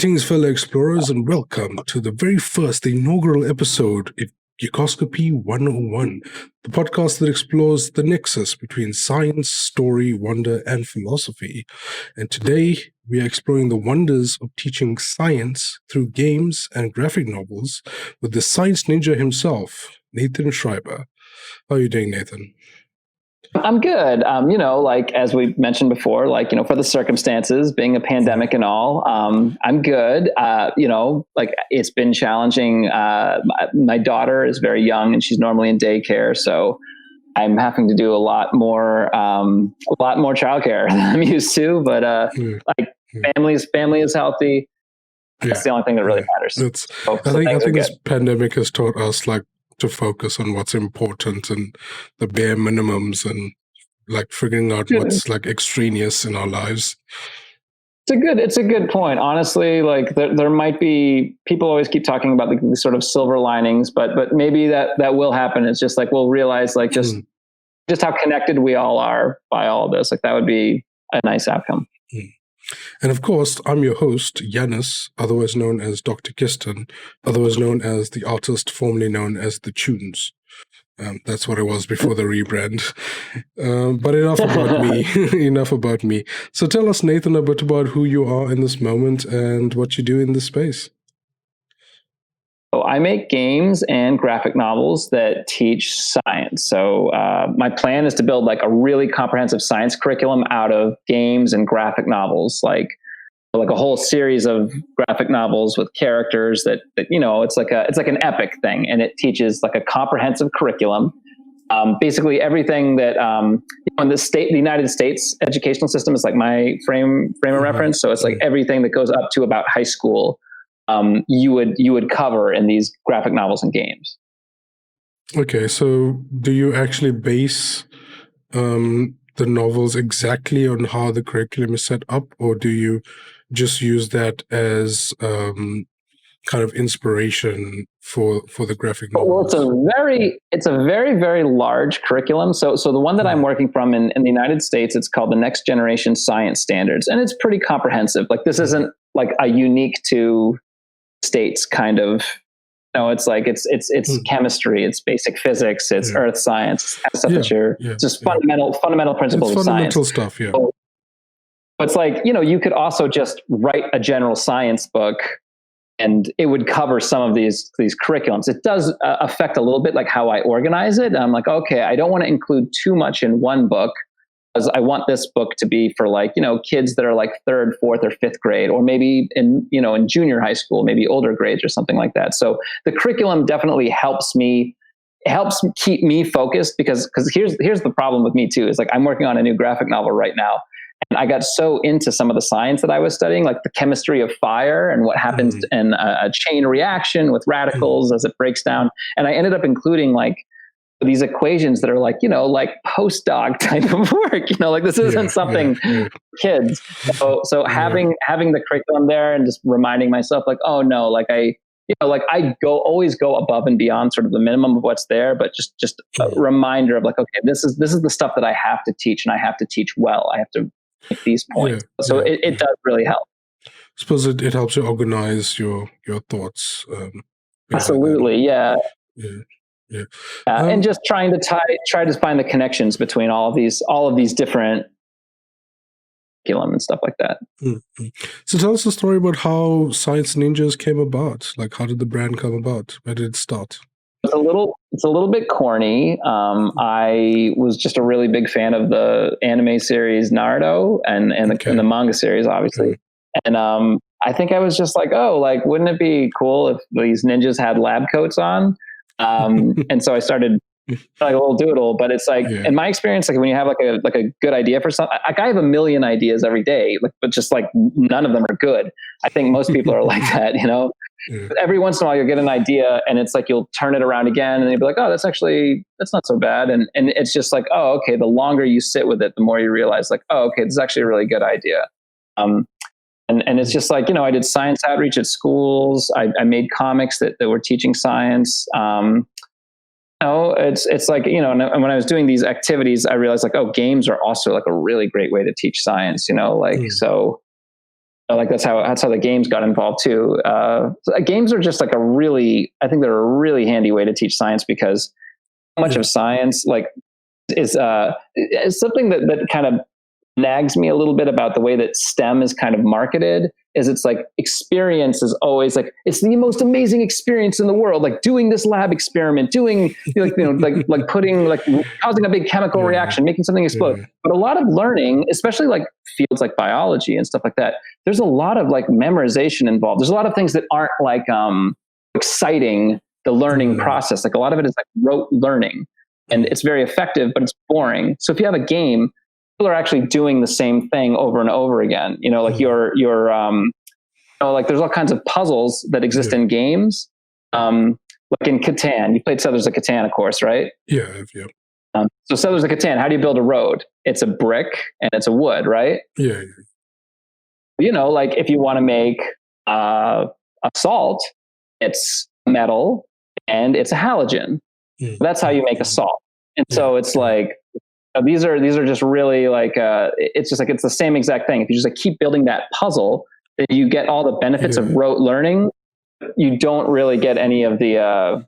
Greetings, fellow explorers, and welcome to the very first, the inaugural episode of Geekoscopy 101, the podcast that explores the nexus between science, story, wonder, and philosophy. And today, we are exploring the wonders of teaching science through games and graphic novels with the science ninja himself, Nathan Schreiber. How are you doing, Nathan? I'm good. As we mentioned before, for the circumstances, being a pandemic and all, I'm good. It's been challenging. My daughter is very young and she's normally in daycare. So I'm having to do a lot more childcare than I'm used to, but family is healthy. That's the only thing that really matters. I think this pandemic has taught us to focus on what's important and the bare minimums and figuring out what's extraneous in our lives. It's a good point. Honestly, there might be, people always keep talking about the sort of silver linings, but maybe that will happen. It's just we'll realize just how connected we all are by all of this. That would be a nice outcome. And of course, I'm your host, Yanas, otherwise known as Dr. Kisten, otherwise known as the artist formerly known as The Tunes. That's what it was before the rebrand. But enough about me. Enough about me. So tell us, Nathan, a bit about who you are in this moment and what you do in this space. So I make games and graphic novels that teach science. So my plan is to build a really comprehensive science curriculum out of games and graphic novels, like a whole series of graphic novels with characters that it's like an epic thing, and it teaches a comprehensive curriculum. Basically everything that in the United States educational system is my frame of reference. So it's everything that goes up to about high school. You would cover in these graphic novels and games. Okay, so do you actually base the novels exactly on how the curriculum is set up, or do you just use that as kind of inspiration for the graphic novels? Well, it's a very, very large curriculum. So the one that I'm working from in the United States, it's called the Next Generation Science Standards, and it's pretty comprehensive. This isn't a unique to states kind of. No, it's chemistry, it's basic physics, it's earth science, fundamental principles of science. Fundamental stuff, yeah. So it's you could also just write a general science book and it would cover some of these curriculums. It does affect a little bit how I organize it. I'm okay, I don't want to include too much in one book, because I want this book to be for kids that are third, fourth, or fifth grade, or maybe in junior high school, maybe older grades or something like that. So the curriculum definitely helps keep me focused, because here's the problem with me too, is I'm working on a new graphic novel right now. And I got so into some of the science that I was studying, the chemistry of fire and what happens in a chain reaction with radicals as it breaks down. And I ended up including these equations that are postdoc type of work, this isn't something kids. So having the curriculum there and just reminding myself oh no, I always go above and beyond sort of the minimum of what's there, but just a reminder of okay, this is the stuff that I have to teach, and I have to teach well. I have to make these points. It does really help. I suppose it helps you organize your thoughts. Absolutely. Yeah. Yeah. And just try to find the connections between all of these different curriculum and stuff like that. Mm-hmm. So tell us a story about how Science Ninjas came about. How did the brand come about? Where did it start? It's a little bit corny. I was just a really big fan of the anime series Naruto and the manga series, obviously. And I think I was just wouldn't it be cool if these ninjas had lab coats on? And so I started a little doodle, but it's in my experience, when you have a good idea for something, I have a million ideas every day, but just none of them are good. I think most people are like that, Every once in a while you'll get an idea and it's you'll turn it around again and you'll be oh, that's not so bad. And it's just oh, okay. The longer you sit with it, the more you realize oh, okay, this is actually a really good idea. And it's just I did science outreach at schools. I made comics that were teaching science. It's and when I was doing these activities, I realized oh, games are also a really great way to teach science, So Like that's how the games got involved too. Games are just like I think they're a really handy way to teach science, because so much of science like is something that kind of nags me a little bit about the way that STEM is kind of marketed. Is it's like experience is always like it's the most amazing experience in the world, like doing this lab experiment, doing like putting like causing a big chemical reaction, making something explode. But a lot of learning, especially like fields like biology and stuff like that, there's a lot of like memorization involved. There's a lot of things that aren't like exciting the learning process. Like a lot of it is like rote learning, and it's very effective, but it's boring. So if you have a game, people are actually doing the same thing over and over again. Like like there's all kinds of puzzles that exist in games. Like in Catan, you played Settlers of Catan, of course, right? Yeah. So Settlers of Catan, how do you build a road? It's a brick and it's a wood, right? Yeah. Like if you want to make a salt, it's metal and it's a halogen. That's how you make a salt. And so it's like, these are just really like it's just like it's the same exact thing. If you just like keep building that puzzle, then you get all the benefits of rote learning. You don't really get any of the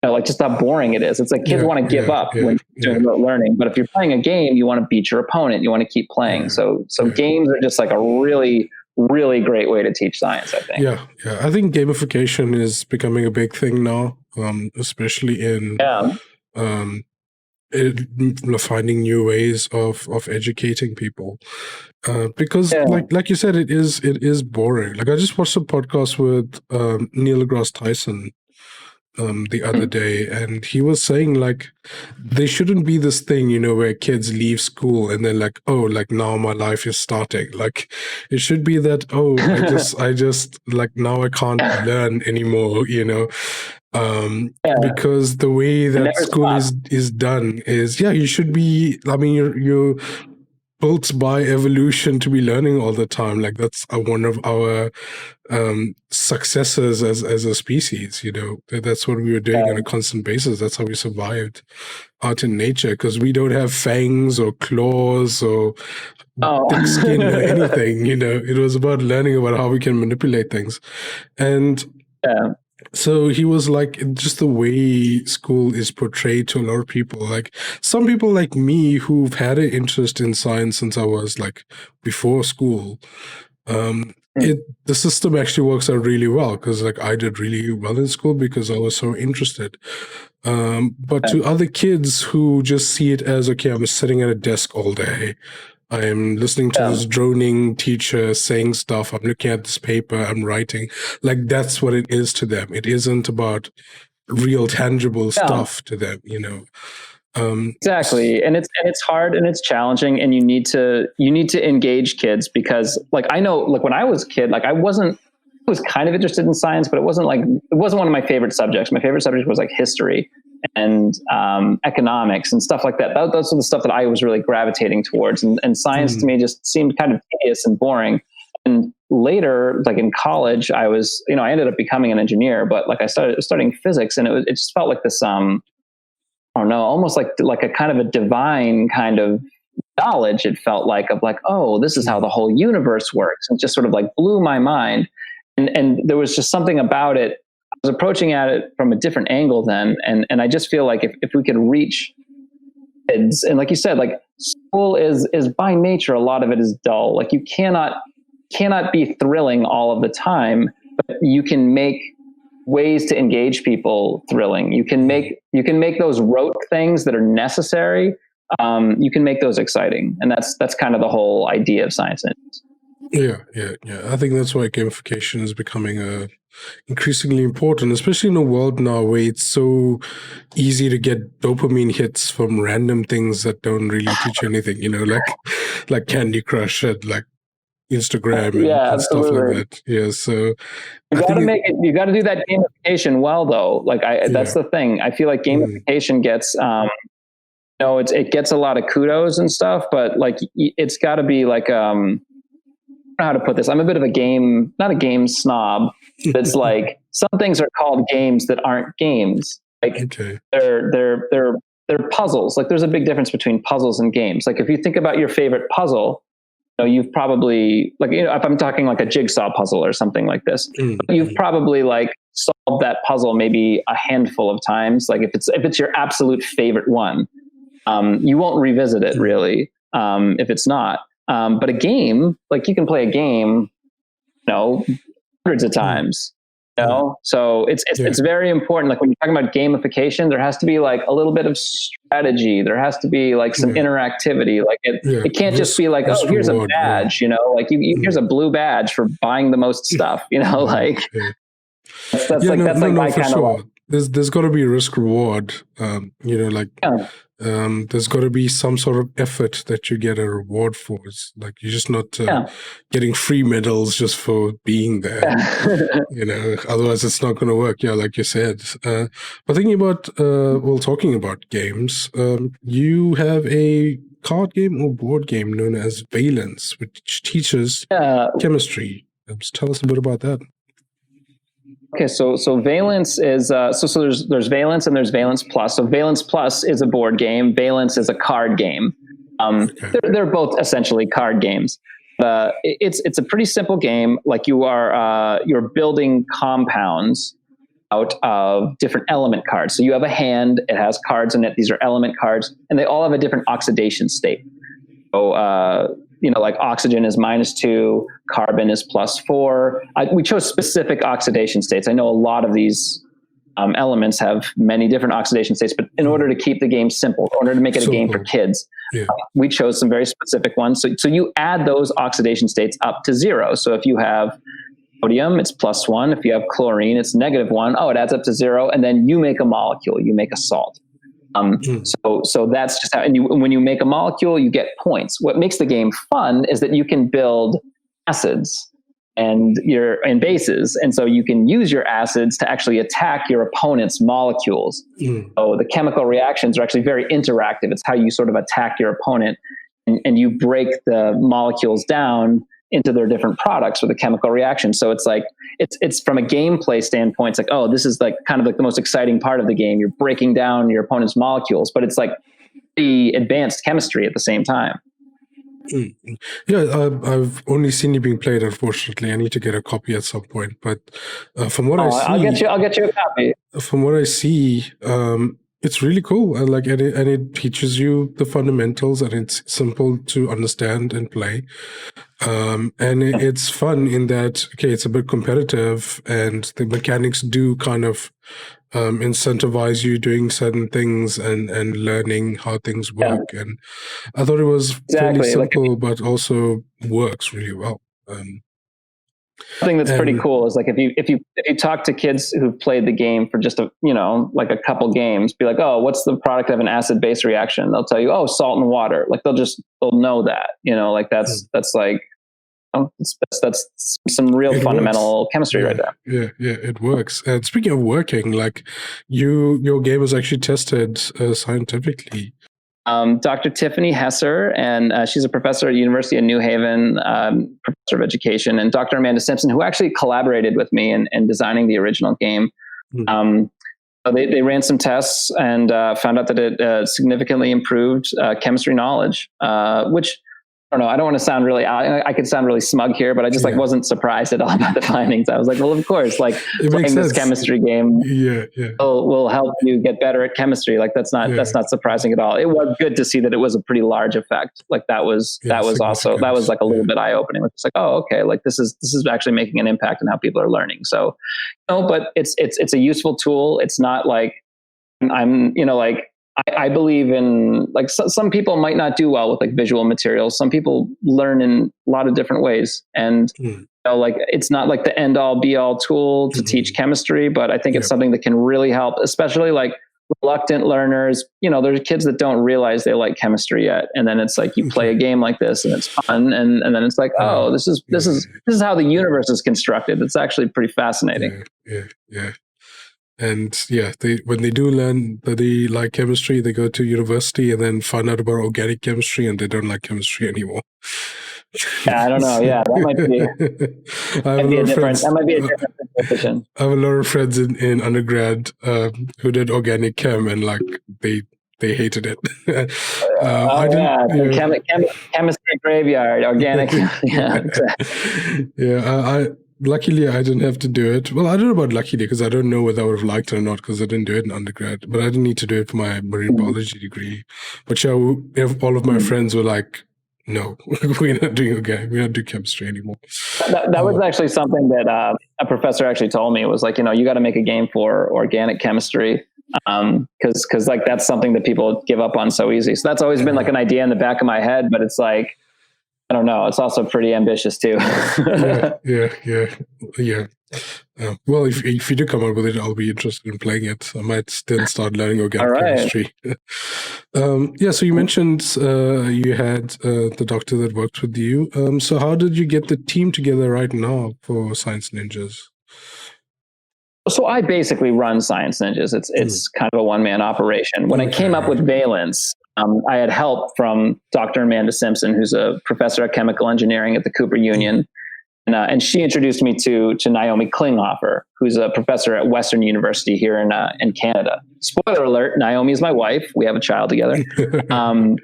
like just how boring it is. It's like kids want to give up when you're doing rote learning. But if you're playing a game, you want to beat your opponent. You want to keep playing. So games are just like a really, really great way to teach science, I think. Yeah. I think gamification is becoming a big thing now, especially in finding new ways of educating people, because like you said, it is boring. Like I just watched a podcast with Neil deGrasse Tyson the other day, and he was saying like there shouldn't be this thing, where kids leave school and they're like, oh, like now my life is starting. Like it should be that, oh, I just like now I can't learn anymore, because the way that school is done is, you should be, I mean, you're built by evolution to be learning all the time. Like that's one of our successes as a species. That's what we were doing on a constant basis. That's how we survived out in nature, because we don't have fangs or claws or thick skin or anything. It was about learning about how we can manipulate things. And so he was like, just the way school is portrayed to a lot of people, like some people like me who've had an interest in science since I was like before school, the system actually works out really well, because like I did really well in school because I was so interested. But to other kids who just see it as, okay, I'm sitting at a desk all day, I'm listening to this droning teacher saying stuff, I'm looking at this paper, I'm writing, like that's what it is to them. It isn't about real tangible stuff to them, Exactly. And it's hard and it's challenging, and you need to engage kids, because like I know, like when I was a kid, like I was kind of interested in science, but it wasn't one of my favorite subjects. My favorite subject was like history and economics and stuff like that. Those are the stuff that I was really gravitating towards. And science to me just seemed kind of tedious and boring. And later, like in college, I was, I ended up becoming an engineer, but like I started studying physics, and it just felt like this, I don't know, almost like a kind of a divine kind of knowledge. It felt like, of like, oh, this is how the whole universe works. And just sort of like blew my mind. And there was just something about it. I was approaching at it from a different angle then. And I just feel like if we could reach kids, and like you said, like school is by nature, a lot of it is dull. Like you cannot be thrilling all of the time, but you can make ways to engage people thrilling. You can make those rote things that are necessary. You can make those exciting. And that's kind of the whole idea of science. Yeah. I think that's why gamification is becoming increasingly important, especially in a world now where it's so easy to get dopamine hits from random things that don't really teach you anything, like Candy Crush and like Instagram and stuff like that. Yeah, so you got to do that gamification well, though. Like that's the thing. I feel like gamification gets it gets a lot of kudos and stuff, but like it's got to be like I don't know how to put this. I'm a bit of not a game snob. That's like some things are called games that aren't games. Like they're puzzles. Like there's a big difference between puzzles and games. Like if you think about your favorite puzzle, you've probably like, if I'm talking like a jigsaw puzzle or something like this, you've probably like solved that puzzle maybe a handful of times. Like if it's your absolute favorite one, you won't revisit it really, if it's not. But a game, like you can play a game, hundreds of times. So it's very important. Like when you're talking about gamification, there has to be like a little bit of strategy. There has to be like some interactivity. Like it can't just be like, oh, here's a badge, like here's a blue badge for buying the most stuff, like that's my kind of. There's got to be risk reward. There's got to be some sort of effort that you get a reward for. It's like you're just not getting free medals just for being there. Otherwise it's not going to work. Yeah, like you said. But thinking about, talking about games, you have a card game or board game known as Valence, which teaches chemistry. Just tell us a bit about that. Okay, so Valence is so there's Valence and there's Valence Plus. So Valence Plus is a board game. Valence is a card game. They're both essentially card games. It's a pretty simple game. Like you're building compounds out of different element cards. So you have a hand. It has cards in it. These are element cards, and they all have a different oxidation state. So like oxygen is -2, carbon is +4. We chose specific oxidation states. I know a lot of these elements have many different oxidation states, but in order to keep the game simple, in order to make it a game for kids, we chose some very specific ones. So you add those oxidation states up to 0. So if you have sodium, it's +1. If you have chlorine, it's -1. Oh, it adds up to 0. And then you make a molecule, you make a salt. So that's just how, and when you make a molecule, you get points. What makes the game fun is that you can build acids and bases. And so you can use your acids to actually attack your opponent's molecules. So the chemical reactions are actually very interactive. It's how you sort of attack your opponent, and you break the molecules down into their different products with a chemical reaction. So it's like, it's from a gameplay standpoint, it's like, oh, this is like kind of like the most exciting part of the game. You're breaking down your opponent's molecules, but it's like the advanced chemistry at the same time. Yeah, I've only seen it being played, unfortunately. I need to get a copy at some point. But from what I see... I'll get you a copy. From what I see, it's really cool. And it teaches you the fundamentals, and it's simple to understand and play. And it's fun in that, okay, it's a bit competitive, and the mechanics do kind of incentivize you doing certain things and learning how things work. And I thought it was fairly simple, but also works really well. Something that's pretty cool is like if you talk to kids who've played the game for just like a couple games, be like, oh, what's the product of an acid-base reaction? They'll tell you, oh, salt and water. Like they'll know that, like that's like, that's some real fundamental chemistry right there. Yeah, it works. And speaking of working, like your game was actually tested scientifically. Dr. Tiffany Hesser, and she's a professor at University of New Haven, professor of education, and Dr. Amanda Simpson, who actually collaborated with me in designing the original game. They ran some tests and found out that it significantly improved chemistry knowledge, which I don't know. I don't want to sound really, I could sound really smug here, but I just wasn't surprised at all about the findings. I was like, well, of course, like playing this chemistry game will help you get better at chemistry. Like that's not surprising at all. It was good to see that it was a pretty large effect. Like that was like a little bit eye opening. It's like, oh, okay. Like this is actually making an impact on how people are learning. So, but it's a useful tool. It's not like I believe in like some people might not do well with like visual materials. Some people learn in a lot of different ways, and like it's not like the end all be all tool to teach chemistry, but I think it's something that can really help, especially like reluctant learners. There's kids that don't realize they like chemistry yet, and then it's like you play a game like this and it's fun, and then it's like, oh, this is how the universe is constructed. It's actually pretty fascinating. Yeah. And when they do learn that they like chemistry, they go to university and then find out about organic chemistry, and they don't like chemistry anymore. Yeah, I don't know. Yeah, that might be a different position. I have a lot of friends in undergrad who did organic chem, and like they they hated it. Oh yeah, chemistry graveyard, organic. Yeah, exactly. I luckily I didn't have to do it. Well, I don't know about luckily because I don't know whether I would have liked it or not because I didn't do it in undergrad. But I didn't need to do it for my marine biology degree. But yeah, all of my friends were like, "No, we're not doing we're not doing chemistry anymore." That was actually something that a professor actually told me. It was like, you got to make a game for organic chemistry. Cause like that's something that people give up on so easy. So that's always been like an idea in the back of my head, but it's like, I don't know. It's also pretty ambitious too. Yeah. Well, if you do come up with it, I'll be interested in playing it. I might then start learning organic chemistry. So you mentioned you had the doctor that worked with you. So how did you get the team together right now for Science Ninjas? So I basically run Science Ninjas. It's kind of a one-man operation. When I came up with Valence, I had help from Dr. Amanda Simpson, who's a professor of chemical engineering at the Cooper Union. And she introduced me to Naomi Klinghoffer, who's a professor at Western University here in Canada. Spoiler alert, Naomi is my wife. We have a child together. So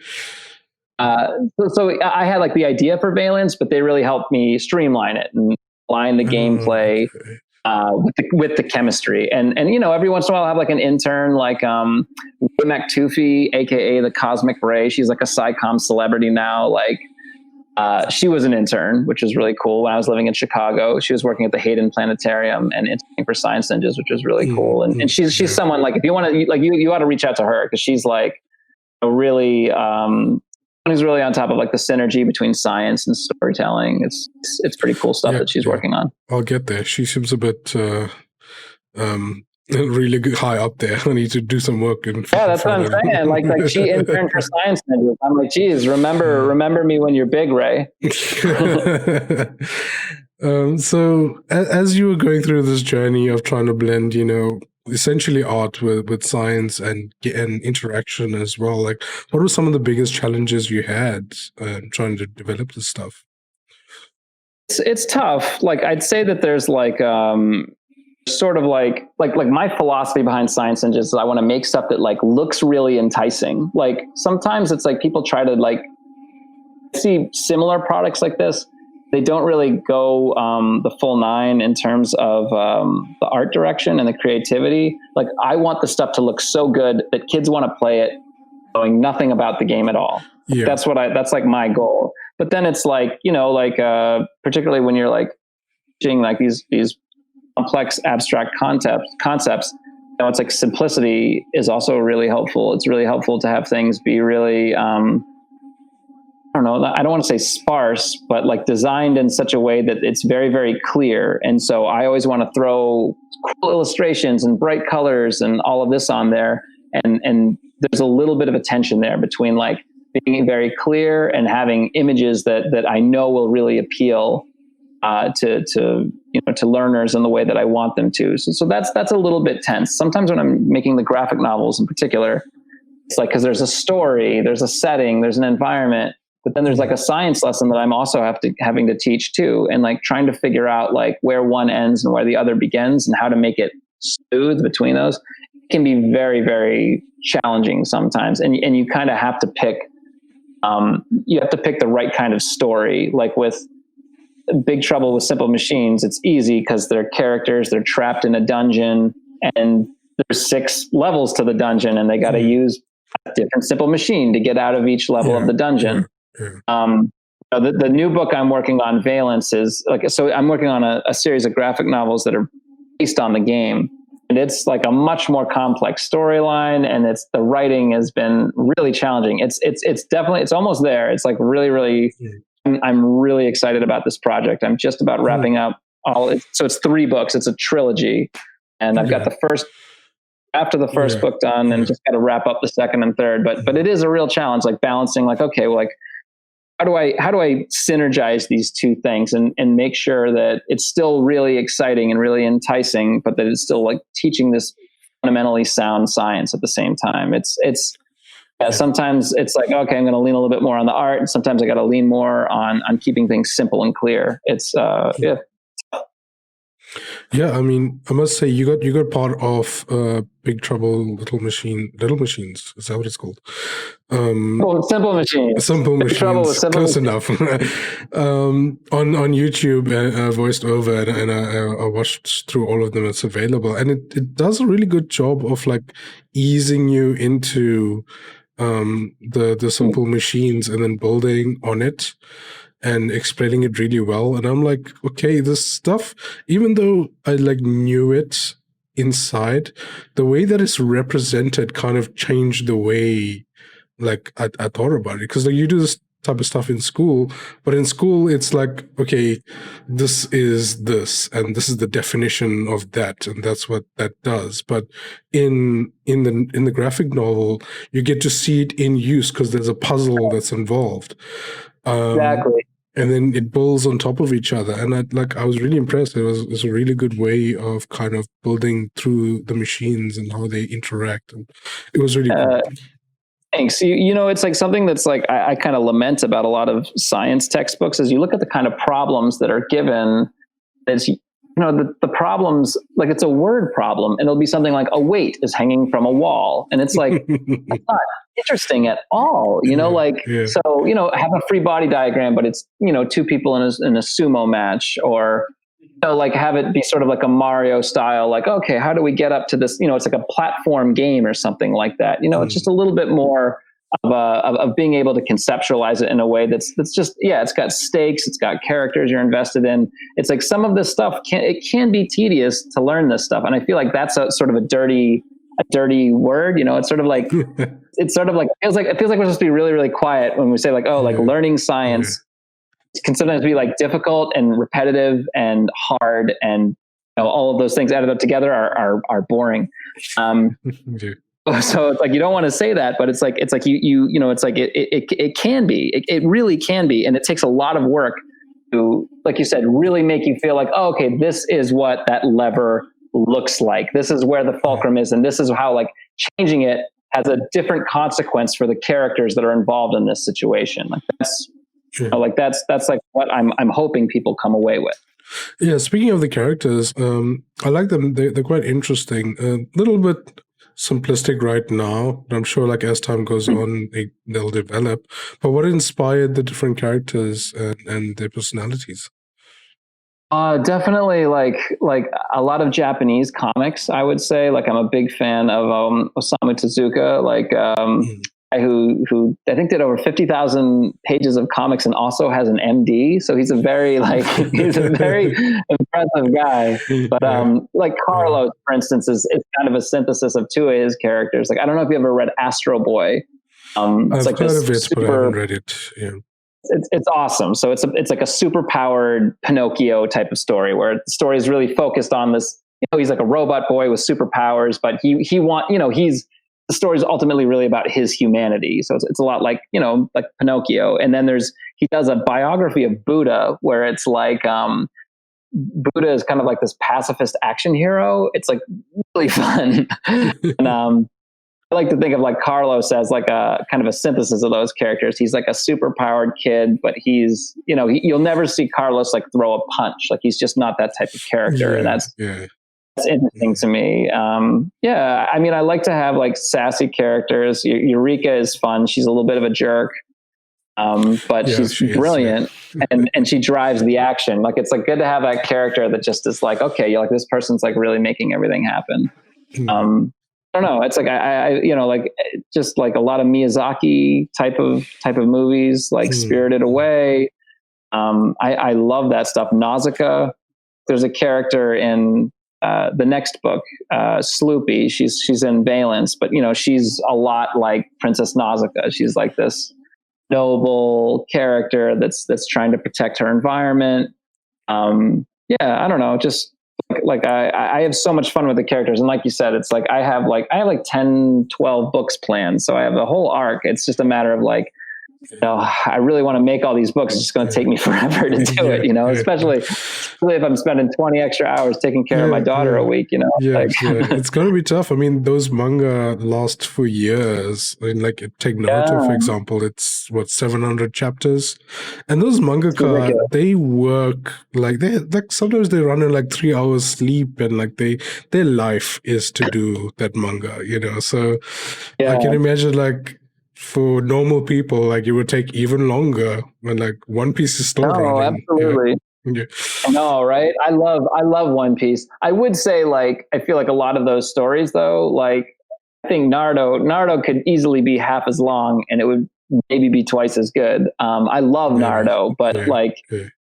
I had like the idea for Valence, but they really helped me streamline it and align the gameplay with the chemistry. And every once in a while I'll have like an intern like Wimek Tufi, aka the Cosmic Ray. She's like a scicomm celebrity now. Like she was an intern, which was really cool. When I was living in Chicago, she was working at the Hayden Planetarium and interning for Science Ninjas, which was really cool. And she's someone like, if you want to, like you ought to reach out to her because she's like a really who's really on top of like the synergy between science and storytelling. It's pretty cool stuff that she's working on. I'll get there. She seems a bit really good, high up there. I need to do some work. That's what I'm saying. Like she interned for Science Ninjas. I'm like, geez, remember me when you're big, Ray. So as you were going through this journey of trying to blend, essentially art with science and interaction as well, like what were some of the biggest challenges you had trying to develop this stuff? It's tough. Like I'd say that there's like sort of like my philosophy behind Science Ninjas is I want to make stuff that like looks really enticing. Like sometimes it's like people try to like see similar products like this. They don't really go the full nine in terms of the art direction and the creativity. Like I want the stuff to look so good that kids want to play it knowing nothing about the game at all. Yeah. That's like my goal. But then it's like, particularly when you're like teaching like these complex abstract concepts, it's like simplicity is also really helpful. It's really helpful to have things be really, I don't want to say sparse, but like designed in such a way that it's very, very clear. And so I always want to throw cool illustrations and bright colors and all of this on there. And there's a little bit of a tension there between like being very clear and having images that I know will really appeal to learners in the way that I want them to. So that's a little bit tense. Sometimes when I'm making the graphic novels in particular, it's like, because there's a story, there's a setting, there's an environment, but then there's like a science lesson that I'm also having to teach too. And like trying to figure out like where one ends and where the other begins and how to make it smooth between those can be very, very challenging sometimes. And you kind of have to pick, the right kind of story. Like with Big Trouble with Simple Machines, it's easy because they're characters, they're trapped in a dungeon and there's 6 levels to the dungeon and they got to use a different simple machine to get out of each level of the dungeon. The new book I'm working on, Valence, is like, so I'm working on a series of graphic novels that are based on the game. And it's like a much more complex storyline, and the writing has been really challenging. It's definitely, it's almost there. It's like really, really, I'm really excited about this project. I'm just about wrapping up so it's 3 books. It's a trilogy, and I've got the first book done, and just got to wrap up the second and third. But it is a real challenge, like balancing, like, okay, well, like how do I synergize these two things and make sure that it's still really exciting and really enticing, but that it's still like teaching this fundamentally sound science at the same time. Sometimes it's like, okay, I'm going to lean a little bit more on the art, and sometimes I got to lean more on keeping things simple and clear. It's Yeah, I mean, I must say you got part of Big Trouble Little Machines. Is that what it's called? Simple Machines. Simple Big Trouble with Machines, Simple close Machines. enough. On YouTube, voiced over, and I watched through all of them. It's available, and it does a really good job of like easing you into the simple machines and then building on it and explaining it really well. And I'm like, okay, this stuff, even though I like knew it inside, the way that it's represented kind of changed the way like I thought about it. Because like you do this type of stuff in school, but in school it's like, okay, this is this and this is the definition of that, and that's what that does. But in the graphic novel, you get to see it in use because there's a puzzle that's involved. Exactly. And then it builds on top of each other, and I was really impressed. It was a really good way of kind of building through the machines and how they interact, and it was really cool. Thanks. You know, it's like something that's like I kind of lament about a lot of science textbooks is you look at the kind of problems that are given. It's, you know, the problems, like it's a word problem, and it'll be something like a weight is hanging from a wall, and it's like that's not interesting at all. You know, so you know, have a free body diagram, but it's, you know, two people in a sumo match, or you know, like have it be sort of like a Mario style, like, okay, how do we get up to this? You know, it's like a platform game or something like that. You know, it's just a little bit more of being able to conceptualize it in a way that's just, yeah, it's got stakes, it's got characters you're invested in. It's like some of this stuff can be tedious to learn this stuff, and I feel like that's a sort of a dirty word. You know, it's sort of like it feels like we're supposed to be really, really quiet when we say like, oh, like learning science can sometimes be like difficult and repetitive and hard, and you know, all of those things added up together are boring. So it's like you don't want to say that, but it's like you know, it's like it can be, it really can be, and it takes a lot of work to, like you said, really make you feel like, oh, okay, this is what that lever looks like. This is where the fulcrum is, and this is how like changing it has a different consequence for the characters that are involved in this situation. Like that's you know, like that's like what I'm hoping people come away with. Yeah, speaking of the characters, I like them. They're quite interesting. A little bit simplistic right now, but I'm sure like as time goes on, they'll develop. But what inspired the different characters and their personalities? Definitely like a lot of Japanese comics, I would say. Like I'm a big fan of Osamu Tezuka, like who I think did over 50,000 pages of comics and also has an MD. So he's a very impressive guy. But like Carlos, for instance, is kind of a synthesis of two of his characters. Like I don't know if you ever read Astro Boy. I've like heard of it, but I haven't read it. Yeah. It's awesome. So it's like a super powered Pinocchio type of story where the story is really focused on this. You know, he's like a robot boy with superpowers, but the story is ultimately really about his humanity. So it's a lot like, you know, like Pinocchio. And then he does a biography of Buddha where it's like, Buddha is kind of like this pacifist action hero. It's like really fun. And, I like to think of like Carlos as like a kind of a synthesis of those characters. He's like a super powered kid, but he's, you know, you'll never see Carlos like throw a punch. Like he's just not that type of character. And that's interesting to me. Yeah, I mean, I like to have like sassy characters. Eureka is fun. She's a little bit of a jerk, but she's brilliant, and she drives the action. Like it's like good to have that character that just is like, okay, you're like, this person's like really making everything happen. I don't know. It's like I you know, like just like a lot of Miyazaki type of movies, like Spirited Away. I love that stuff. Nausicaa. There's a character in the next book, Sloopy. She's in Valence, but you know, she's a lot like Princess Nausicaa. She's like this noble character that's trying to protect her environment. Yeah, I don't know, just like I have so much fun with the characters, and like you said, it's like I have like 10, 12 books planned, so I have the whole arc. It's just a matter of like I really want to make all these books. It's just going to take me forever to do it, especially if I'm spending 20 extra hours taking care of my daughter a week, It's going to be tough. I mean, those manga last for years. I mean, like take Naruto, for example, it's 700 chapters. And those mangaka, they work sometimes they run in like 3 hours sleep, and like their life is to do that manga, so I can imagine like for normal people, like it would take even longer when like One Piece is still running. Absolutely. Yeah. No, right? I love One Piece. I would say like I feel like a lot of those stories though, like I think Naruto could easily be half as long and it would maybe be twice as good. I love Naruto, but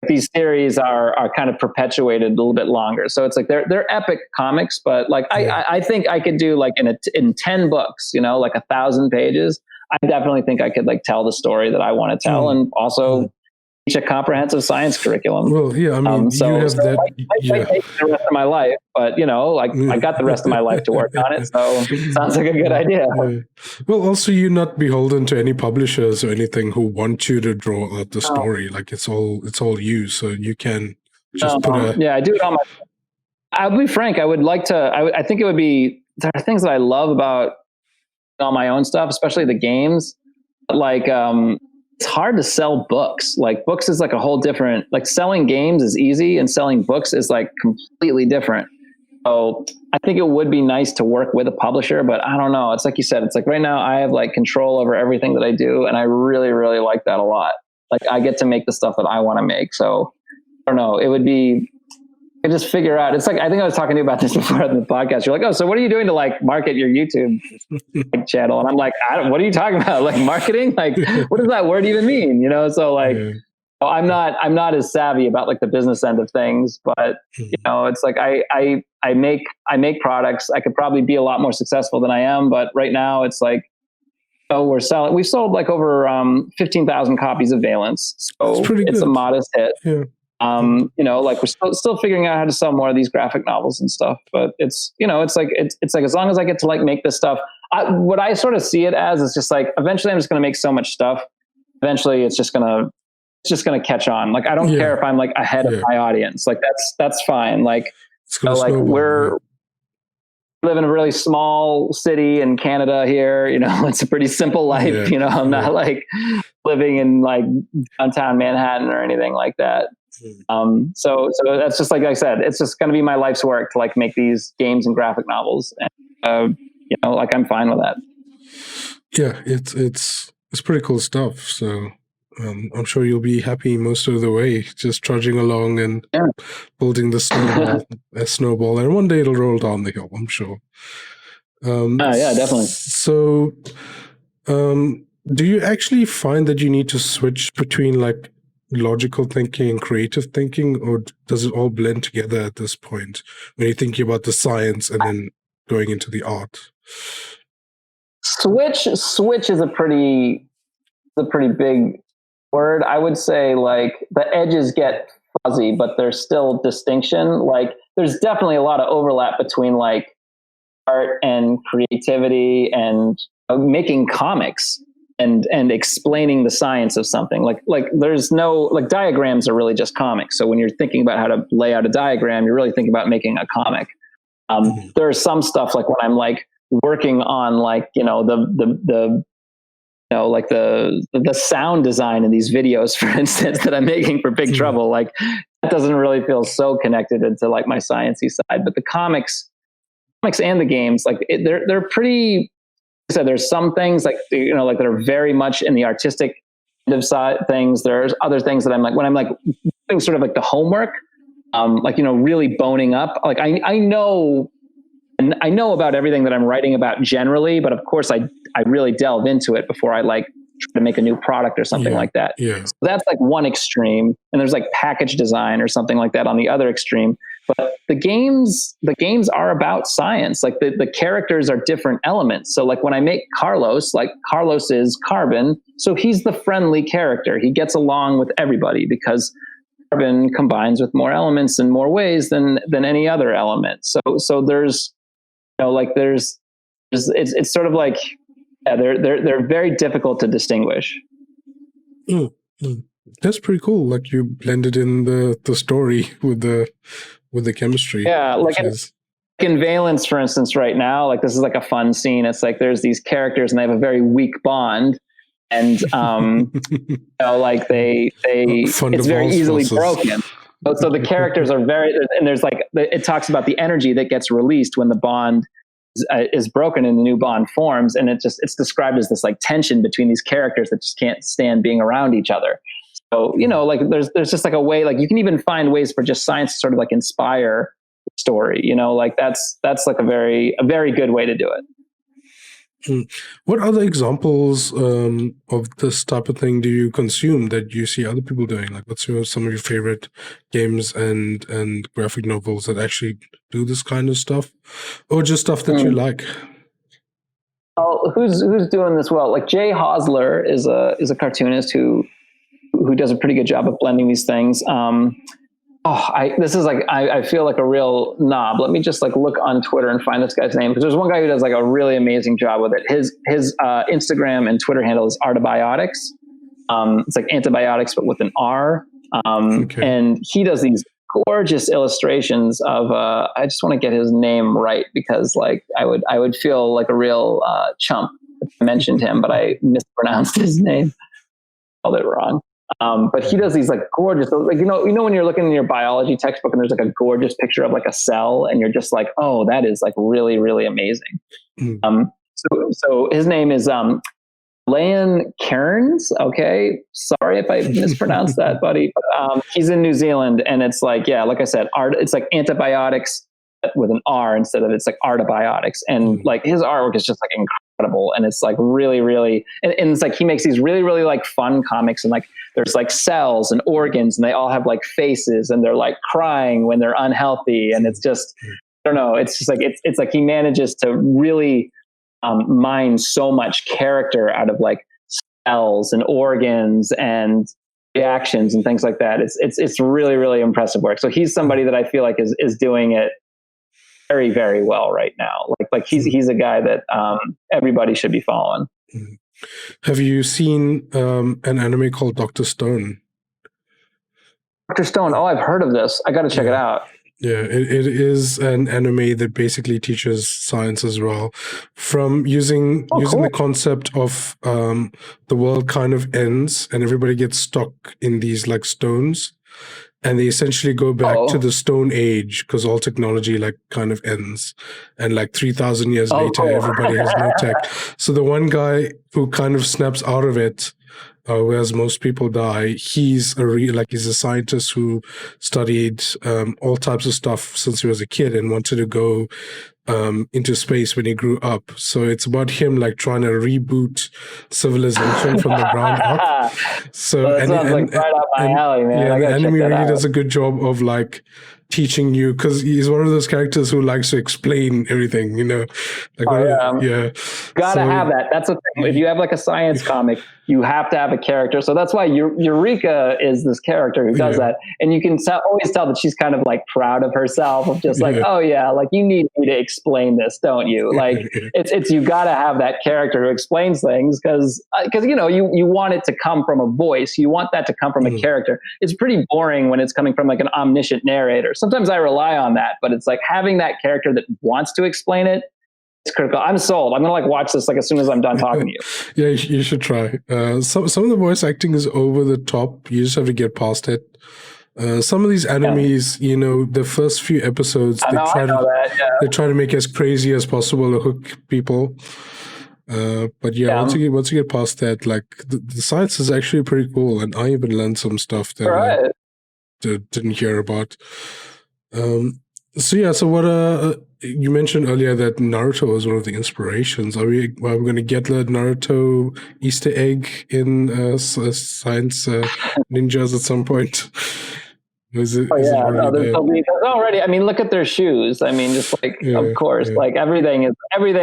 these series are kind of perpetuated a little bit longer. So it's like they're epic comics, but like I think I could do like in 10 books, like 1,000 pages. I definitely think I could like tell the story that I want to tell, and also teach a comprehensive science curriculum. Well, yeah, I mean, you have that. I might take the rest of my life, but I got the rest of my life to work on it, so it sounds like a good idea. Well, also you're not beholden to any publishers or anything who want you to draw out the story. Like it's all you, so you can just I do it on my. I'll be frank. I would like to. I think it would be. There are things that I love about all my own stuff, especially the games. Like it's hard to sell books. Like books is like a whole different, like selling games is easy and selling books is like completely different. So I think it would be nice to work with a publisher, but I don't know. It's like you said, it's like right now I have like control over everything that I do. And I really, really like that a lot. Like I get to make the stuff that I want to make. So I don't know. It would be, I could just figure out. It's like, I think I was talking to you about this before on the podcast. You're like, oh, so what are you doing to like market your YouTube channel? And I'm like, what are you talking about? Like marketing? Like, what does that word even mean? So like, I'm not as savvy about like the business end of things, but it's like, I make products. I could probably be a lot more successful than I am, but right now it's like, we've sold like over 15,000 copies of Valence. So it's a modest hit. Yeah. Like we're still figuring out how to sell more of these graphic novels and stuff, but it's like as long as I get to like make this stuff, what I sort of see it as is just like, eventually I'm just going to make so much stuff. Eventually it's just going to catch on. Like, I don't care if I'm like ahead of my audience. Like that's fine. Like, we live in a really small city in Canada here, it's a pretty simple life. I'm not like living in like downtown Manhattan or anything like that. So that's just like I said, it's just going to be my life's work to like make these games and graphic novels, and like I'm fine with that. Yeah, it's pretty cool stuff. So I'm sure you'll be happy most of the way, just trudging along and building the snowball, and one day it'll roll down the hill, I'm sure. Yeah, definitely. So, do you actually find that you need to switch between like logical thinking and creative thinking, or does it all blend together at this point when you're thinking about the science and then going into the art? Switch is a pretty big word. I would say like the edges get fuzzy, but there's still distinction. Like there's definitely a lot of overlap between like art and creativity and making comics and explaining the science of something. Like there's no, like diagrams are really just comics. So when you're thinking about how to lay out a diagram, you're really thinking about making a comic. There's some stuff like when I'm like working on like, the sound design in these videos, for instance, that I'm making for Big Trouble, like that doesn't really feel so connected into like my sciencey side. But the comics and the games, like they're pretty. So there's some things like like that are very much in the artistic end of side things. There's other things that I'm like when I'm like doing sort of like the homework, like really boning up. Like I know about everything that I'm writing about generally, but of course I really delve into it before I like try to make a new product or something like that. Yeah. So that's like one extreme, and there's like package design or something like that on the other extreme. But the games are about science. Like the characters are different elements. So like when I make Carlos, like Carlos is carbon, so he's the friendly character. He gets along with everybody because carbon combines with more elements in more ways than any other element. So there's it's sort of like they're very difficult to distinguish. Mm, mm. That's pretty cool. Like you blended in the story with the chemistry. Yeah, like which is in Valence, for instance, right now, like this is like a fun scene. It's like there's these characters and they have a very weak bond, and you know, like they it's very easily broken. So the characters are very, and there's like it talks about the energy that gets released when the bond is broken and the new bond forms, and it's described as this like tension between these characters that just can't stand being around each other. So you know, like there's just like a way, like you can even find ways for just science to sort of like inspire story. You know, like that's like a very good way to do it. What other examples of this type of thing do you consume that you see other people doing? Like, what's some of your favorite games and graphic novels that actually do this kind of stuff, or just stuff that you like? Oh, who's doing this well? Like Jay Hosler is a cartoonist who does a pretty good job of blending these things. This is like, I feel like a real knob. Let me just like look on Twitter and find this guy's name, because there's one guy who does like a really amazing job with it. His Instagram and Twitter handle is Artibiotics. It's like antibiotics, but with an R. And he does these gorgeous illustrations of, I just want to get his name right, because like I would feel like a real chump if I mentioned him, but I mispronounced his name. Spelled it wrong. But he does these like gorgeous, like, you know, when you're looking in your biology textbook and there's like a gorgeous picture of like a cell and you're just like, oh, that is like really, really amazing. So his name is, Leon Cairns. Okay. Sorry if I mispronounced that, buddy. But, he's in New Zealand, and it's like, yeah, like I said, it's like antibiotics with an R instead of, it's like Artibiotics. And like his artwork is just like incredible. And it's like really, really, and it's like, he makes these really, really like fun comics, and like, there's like cells and organs, and they all have like faces, and they're like crying when they're unhealthy. And it's just, I don't know. It's just like, it's like he manages to really mine so much character out of like cells and organs and reactions and things like that. It's really, really impressive work. So he's somebody that I feel like is doing it very, very well right now. Like he's a guy that everybody should be following. Have you seen an anime called Dr. Stone? Dr. Stone. Oh, I've heard of this. I got to check it out. Yeah, it is an anime that basically teaches science as well, from using the concept of the world kind of ends and everybody gets stuck in these like stones, and they essentially go back to the Stone Age because all technology like kind of ends, and like 3,000 years later everybody has no tech. So the one guy who kind of snaps out of it, whereas most people die, he's a scientist who studied all types of stuff since he was a kid and wanted to go into space when he grew up. So it's about him like trying to reboot civilization from the ground up. So that sounds like right up my alley, man. Yeah, the anime really does a good job of like teaching you, because he's one of those characters who likes to explain everything, you know. Like, gotta have that. That's the thing. If you have like a science comic, you have to have a character. So that's why Eureka is this character who does that, and you can always tell that she's kind of like proud of herself, of just like, oh yeah, like you need me to explain this, don't you? Like it's you gotta have that character who explains things, because you know you want it to come from a voice, you want that to come from a character. It's pretty boring when it's coming from like an omniscient narrator. Sometimes I rely on that, but it's like having that character that wants to explain it. It's critical. I'm sold. I'm gonna like watch this like as soon as I'm done talking to you. Yeah, you should try. Some of the voice acting is over the top. You just have to get past it. Some of these animes, you know, the first few episodes, they try to make it as crazy as possible to hook people. But once you get past that, like the science is actually pretty cool, and I even learned some stuff that I didn't hear about. So what you mentioned earlier that Naruto was one of the inspirations. Are we going to get the Naruto Easter egg in Science Ninjas at some point? Already. I mean, look at their shoes. I mean, just like, of course, like everything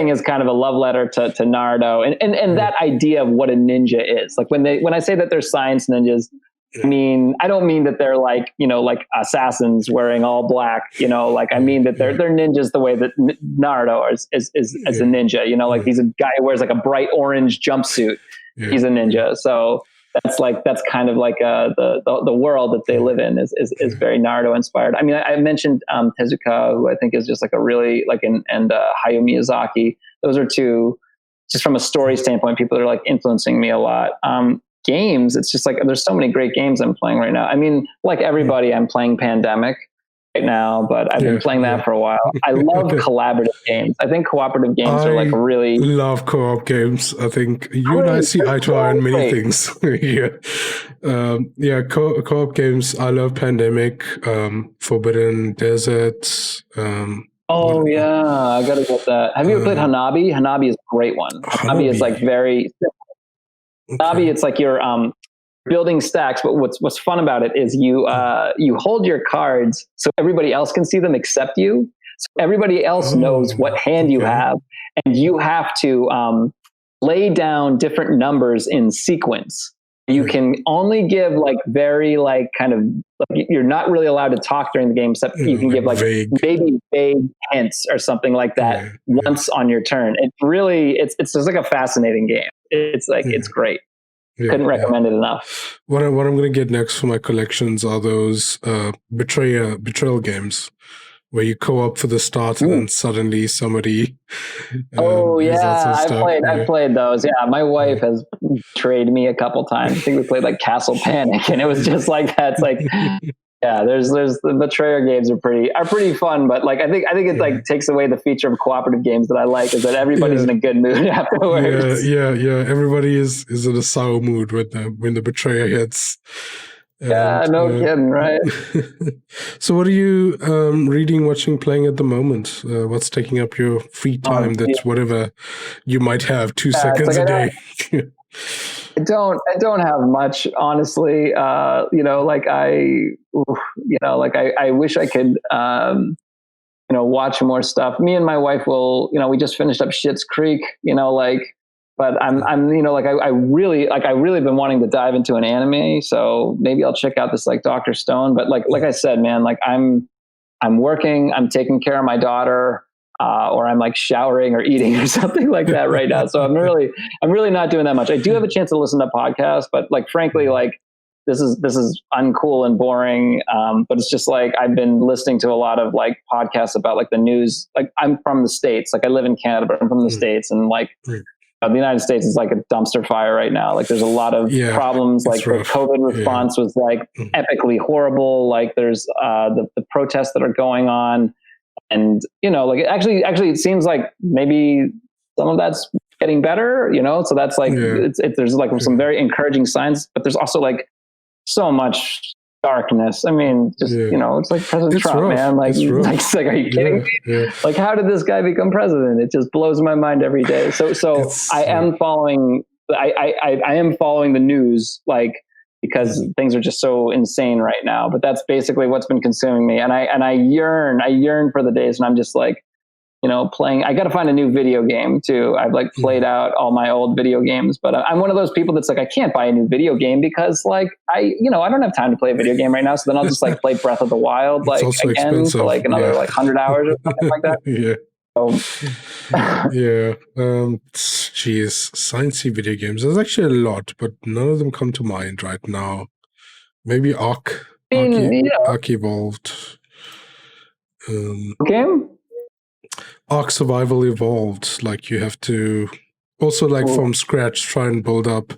is kind of a love letter to Naruto, and that idea of what a ninja is. Like when I say that they're science ninjas, I don't mean that they're like, you know, like assassins wearing all black, you know, like I mean that they're ninjas the way that Naruto is a ninja, you know, like he's a guy who wears like a bright orange jumpsuit. He's a ninja. So that's kind of like the world that they live in is very Naruto inspired. I mean, I mentioned Tezuka, who I think is just like a really like and Hayao Miyazaki. Those are two, just from a story standpoint, people that are like influencing me a lot. Games, it's just like there's so many great games I'm playing right now. I mean, like everybody, I'm playing Pandemic right now, but I've been playing that for a while. I love collaborative games. I think cooperative games are like really love co-op games. I think you and I see eye to eye on many things. Co-op games. I love Pandemic, Forbidden Desert. I gotta get that. Have you ever played Hanabi? Hanabi is a great one. Hanabi is like very Hanabi, it's like you're building stacks, but what's fun about it is you hold your cards so everybody else can see them except you. So everybody else knows what hand you have, and you have to lay down different numbers in sequence. You can only give like very like kind of like, you're not really allowed to talk during the game, except you can give like maybe vague hints or something like that once on your turn. It's just like a fascinating game. It's like it's great. Couldn't recommend it enough. What I'm going to get next for my collections are those betrayal games where you co-op for the start and then suddenly somebody. I played those. Yeah, my wife has betrayed me a couple times. I think we played like Castle Panic, and it was just like that. It's like, there's the betrayer games are pretty fun, but like I think it like takes away the feature of cooperative games that I like, is that everybody's in a good mood afterwards. Yeah. Everybody is in a sour mood when the betrayer hits. Kidding, right? So what are you reading, watching, playing at the moment? What's taking up your free time? That's whatever you might have 2 seconds a day. I don't have much, honestly. I wish I could, watch more stuff. Me and my wife will, we just finished up Schitt's Creek, but I really been wanting to dive into an anime. So maybe I'll check out this like Dr. Stone. But like I said, man, like I'm working, I'm taking care of my daughter, or I'm like showering or eating or something like that right now. So I'm really not doing that much. I do have a chance to listen to podcasts, but like, frankly, like this is uncool and boring. But it's just like, I've been listening to a lot of like podcasts about like the news. Like I'm from the States, like I live in Canada, but I'm from the States, and like the United States is like a dumpster fire right now. Like there's a lot of problems. Like the COVID response was like epically horrible. Like there's the protests that are going on. And, like actually it seems like maybe some of that's getting better, so that's like, there's like some very encouraging signs, but there's also like so much darkness. I mean, just, it's like President Trump, man. Like, are you kidding me? Yeah. Like, how did this guy become president? It just blows my mind every day. So I am following the news, like, because things are just so insane right now. But that's basically what's been consuming me. And I yearn for the days when I'm just like, playing. I got to find a new video game too. I've like played out all my old video games, but I'm one of those people that's like, I can't buy a new video game because like I don't have time to play a video game right now. So then I'll just like play Breath of the Wild like again expensive. For like another like 100 hours or something like that. Sciencey video games. There's actually a lot, but none of them come to mind right now. Maybe Ark Evolved. Game? Ark Survival Evolved. Like you have to also like from scratch try and build up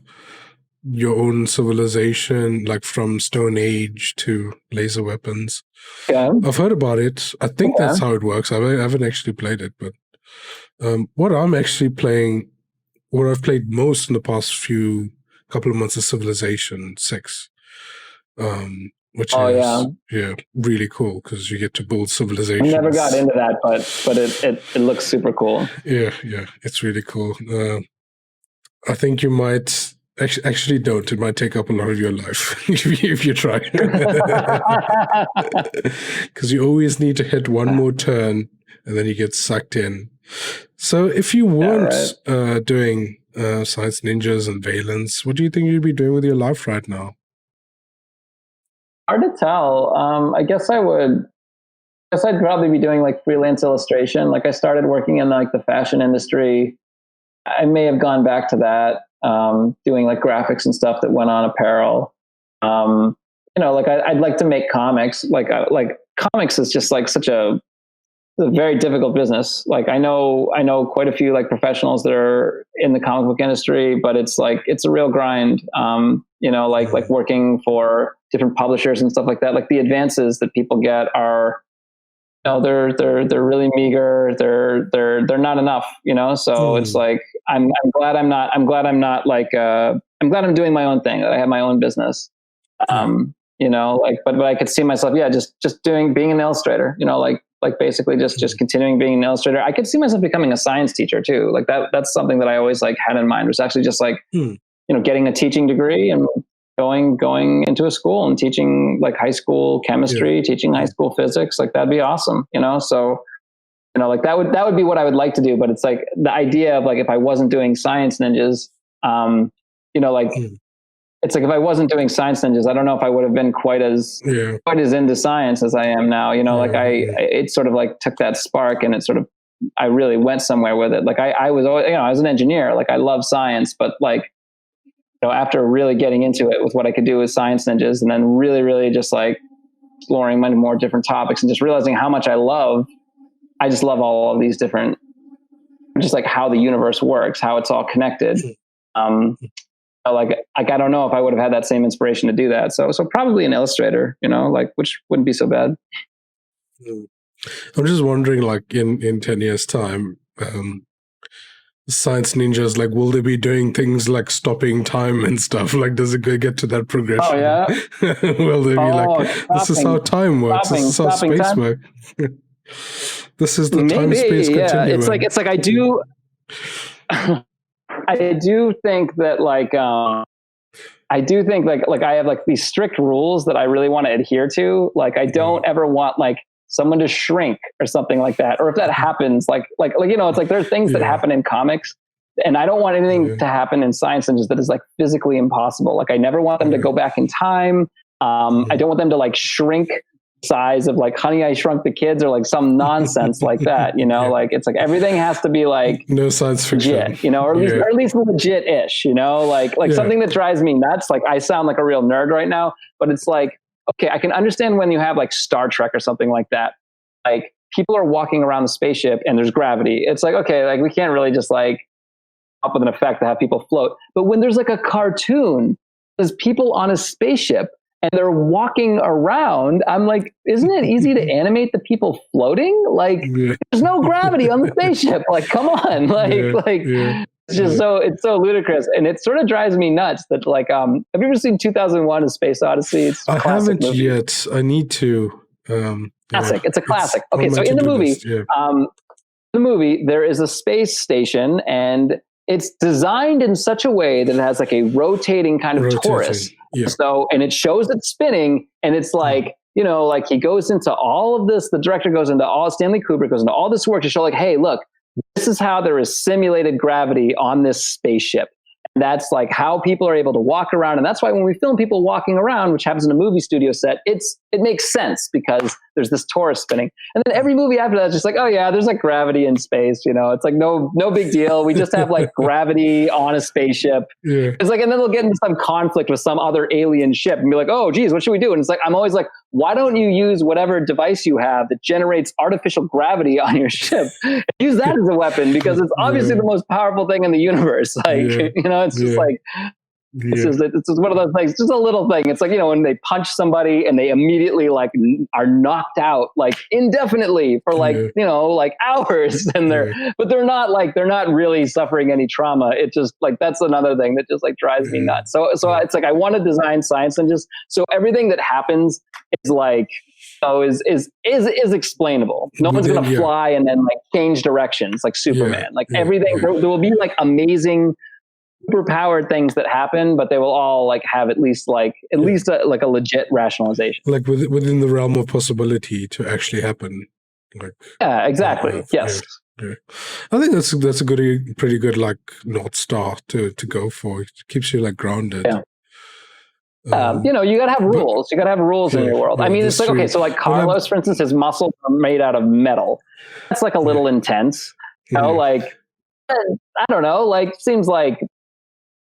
your own civilization, like from Stone Age to laser weapons. Yeah. I've heard about it. I think that's how it works. I haven't actually played it, but what I'm actually playing, what I've played most in the past couple of months is Civilization 6. Which is really cool because you get to build civilizations. I never got into that, but it looks super cool. Yeah, it's really cool. I think you might actually don't. It might take up a lot of your life if you try, because you always need to hit one more turn and then you get sucked in. So if you weren't doing Science Ninjas and Valence, what do you think you'd be doing with your life right now? Hard to tell. I guess I'd probably be doing like freelance illustration. Like I started working in like the fashion industry. I may have gone back to that. doing like graphics and stuff that went on apparel. Like I'd like to make comics. Like comics is just like such a very difficult business. Like I know quite a few like professionals that are in the comic book industry, but it's a real grind. Like working for different publishers and stuff like that. Like the advances that people get are, they're really meager. They're not enough, So it's like, I'm glad I'm not like, I'm glad I'm doing my own thing, that I have my own business. But I could see myself, just being an illustrator, like basically just continuing being an illustrator. I could see myself becoming a science teacher too. Like that's something that I always like had in mind, was actually just like, getting a teaching degree and going into a school and teaching like high school chemistry, teaching high school physics. Like that'd be awesome, So, like that would be what I would like to do. But it's like the idea of like, if I wasn't doing Science Ninjas, it's like if I wasn't doing Science Ninjas, I don't know if I would have been quite as into science as I am now. It sort of like took that spark, and it sort of, I really went somewhere with it. Like I was always, I was an engineer. Like I love science, but like, after really getting into it with what I could do with Science Ninjas, and then really, really just like exploring many more different topics, and just realizing how much I just love all of these different, just like how the universe works, how it's all connected. Like I don't know if I would have had that same inspiration to do that. So probably an illustrator, which wouldn't be so bad. I'm just wondering, like in 10 years time, Science Ninjas, like, will they be doing things like stopping time and stuff? Like, does it get to that progression? Oh, yeah. Will they be like, this is how time works. This is how space works. This is the time-space continuum. It's like I do... I do think that like I have like these strict rules that I really want to adhere to. Like I don't ever want like someone to shrink or something like that. Or if that happens, it's like there are things that happen in comics, and I don't want anything to happen in Science Ninjas that is like physically impossible. Like I never want them to go back in time. I don't want them to like shrink size of like Honey, I Shrunk the Kids, or like some nonsense like that, like it's like everything has to be like no science fiction, legit, or at least legit-ish, like something that drives me nuts. Like I sound like a real nerd right now, but it's like, okay, I can understand when you have like Star Trek or something like that, like people are walking around the spaceship and there's gravity. It's like, okay, like we can't really just like up with an effect to have people float. But when there's like a cartoon, there's people on a spaceship and they're walking around, I'm like, isn't it easy to animate the people floating? Like, there's no gravity on the spaceship. Like, come on. It's just it's so ludicrous. And it sort of drives me nuts that like, have you ever seen 2001: A Space Odyssey? It's I haven't yet. I need to. Classic. It's a classic. Okay, so in the movie, there is a space station, and it's designed in such a way that it has like a rotating kind of torus. So, and it shows it spinning, and it's like, like he goes into all of this, the director goes into Stanley Kubrick goes into all this work to show like, hey, look, this is how there is simulated gravity on this spaceship. And that's like how people are able to walk around. And that's why when we film people walking around, which happens in a movie studio set, it makes sense because there's this torus spinning. And then every movie after that is just like, oh yeah, there's like gravity in space, It's like no big deal. We just have like gravity on a spaceship. It's like, and then they'll get into some conflict with some other alien ship and be like, oh geez, what should we do? And it's like, I'm always like, why don't you use whatever device you have that generates artificial gravity on your ship? Use that as a weapon, because it's obviously the most powerful thing in the universe. Like, it's just like, it's just one of those things, just a little thing. It's like, when they punch somebody and they immediately like are knocked out like indefinitely for like, like hours, and but they're not really suffering any trauma. It just like, that's another thing that just like drives me nuts. So it's like, I want to design Science Ninjas so everything that happens is like, is explainable. No one's going to fly and then like change directions like Superman. Everything, there will be like amazing superpowered things that happen, but they will all like have at least a legit rationalization, like within the realm of possibility to actually happen. Like, yeah, exactly. Yes. I think that's a pretty good like North Star to go for. It keeps you like grounded. You gotta have rules. You gotta have rules in your world. I mean, it's like, okay, so like Carlos, for instance, his muscles are made out of metal. That's like a little intense. Like, I don't know, like seems like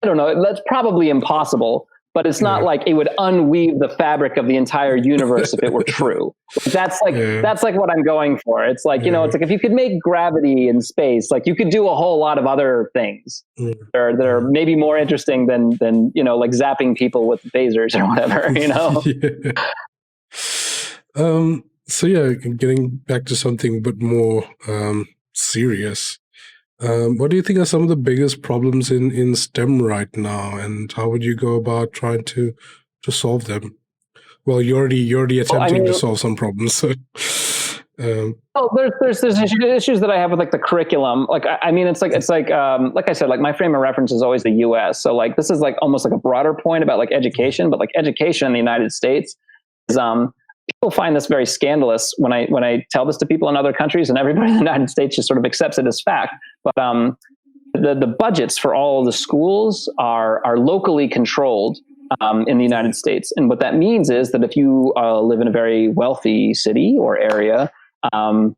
I don't know, that's probably impossible, but it's not like it would unweave the fabric of the entire universe if it were true. That's like what I'm going for. It's like, you know, it's like if you could make gravity in space, like you could do a whole lot of other things that are maybe more interesting than, you know, like zapping people with phasers or whatever, you know? So yeah, getting back to something a bit more serious. What do you think are some of the biggest problems in STEM right now, and how would you go about trying to solve them? Well, you're already attempting to solve some problems. So, there's issues that I have with like the curriculum. Like, I mean, it's like I said, like my frame of reference is always the U.S. So like this is like almost like a broader point about like education, but like education in the United States is people find this very scandalous when I tell this to people in other countries, and everybody in the United States just sort of accepts it as fact. But the budgets for all of the schools are locally controlled in the United States, and what that means is that if you live in a very wealthy city or area, so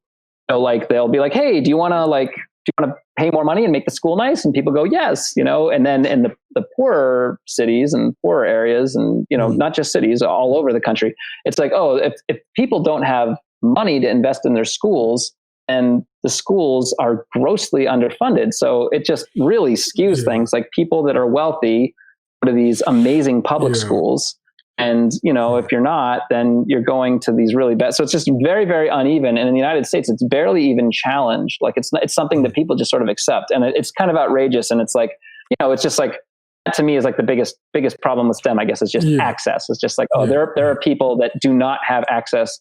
like they'll be like, "Hey, do you want to pay more money and make the school nice?" And people go, "Yes," you know. And then in the poorer cities and poorer areas, and you know, not just cities, all over the country, it's like, oh, if people don't have money to invest in their schools, and the schools are grossly underfunded, so it just really skews things. Like people that are wealthy go to these amazing public schools. And, you know, if you're not, then you're going to these really bad. So it's just very, very uneven. And in the United States, it's barely even challenged. Like it's something that people just sort of accept. And it's kind of outrageous. And it's like, you know, it's just like, that to me is like the biggest problem with STEM, I guess, is just access. It's just like, oh, there are people that do not have access